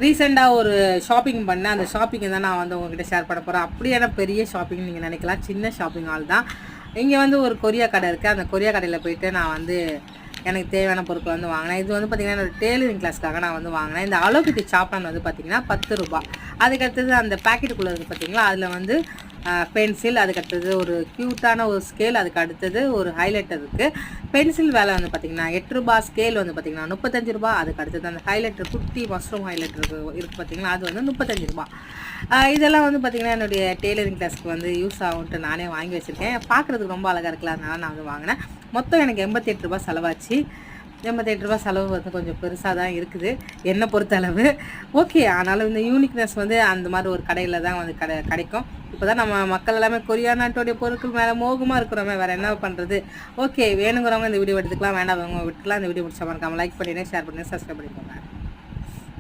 ரீசெண்டாக ஒரு ஷாப்பிங் பண்ணேன். அந்த ஷாப்பிங்கை தான் நான் வந்து உங்ககிட்ட ஷேர் பண்ண போகிறேன். அப்படியான பெரிய ஷாப்பிங்னு நீங்கள் நினைக்கலாம், சின்ன ஷாப்பிங் ஹால் தான். இங்கே வந்து ஒரு கொரியா கடை இருக்குது. அந்த கொரியா கடையில் போயிட்டு நான் வந்து எனக்கு தேவையான பொருட்கள் வந்து வாங்கினேன். இது வந்து பார்த்திங்கன்னா என்னோட டெய்லரிங் கிளாஸ்க்காக நான் வந்து வாங்கினேன். இந்த அலோகிட்டி சாப்பான் வந்து பார்த்திங்கன்னா 10 ரூபா. அதுக்கடுத்தது அந்த பேக்கெட்டுக்குள்ளே இருக்குது பார்த்திங்களா, அதில் வந்து பென்சில், அதுக்கடுத்தது ஒரு க்யூட்டான ஒரு ஸ்கேல், அதுக்கு அடுத்தது ஒரு ஹைலைட்டர் இருக்குது. பென்சில் வேலை வந்து பார்த்திங்கன்னா 8 ரூபா, ஸ்கேல் வந்து பார்த்திங்கன்னா 35 ரூபா. அதுக்கு அடுத்தது அந்த ஹைலைட்டர், குட்டி மஷ்ரூம் ஹைலைட்டர் இருக்குது பார்த்திங்களா, அது வந்து 35 ரூபா. இதெல்லாம் வந்து பார்த்திங்கன்னா என்னுடைய டெய்லரிங் கிளாஸ்க்கு வந்து யூஸ் ஆகும்ட்டு நானே வாங்கி வச்சுருக்கேன். பார்க்குறதுக்கு ரொம்ப அழகாக இருக்குல்ல, அதனால நான் வந்து வாங்கினேன். மொத்தம் எனக்கு 88 ரூபா செலவாச்சு. 88 ரூபா செலவு வந்து கொஞ்சம் பெருசாக தான் இருக்குது என்னை பொறுத்தளவு. ஓகே, ஆனாலும் இந்த யூனிக்னஸ் வந்து அந்த மாதிரி ஒரு கடையில் தான் வந்து கிடைக்கும். இப்போ தான் நம்ம மக்கள் எல்லாமே கொரியா நாட்டோடைய பொருட்கள் மேலே மோகமாக இருக்கிறோமே, வேறு என்ன பண்ணுறது. ஓகே, வேணுங்கிறவங்க இந்த வீடியோ எடுத்துக்கலாம், வேண்டாம் விட்டுக்கலாம். இந்த வீடியோ முடிச்சா மறக்காமல் லைக் பண்ணிடுங்க, ஷேர் பண்ணுங்கள், சப்ஸ்கிரைப் பண்ணிக்கோங்க.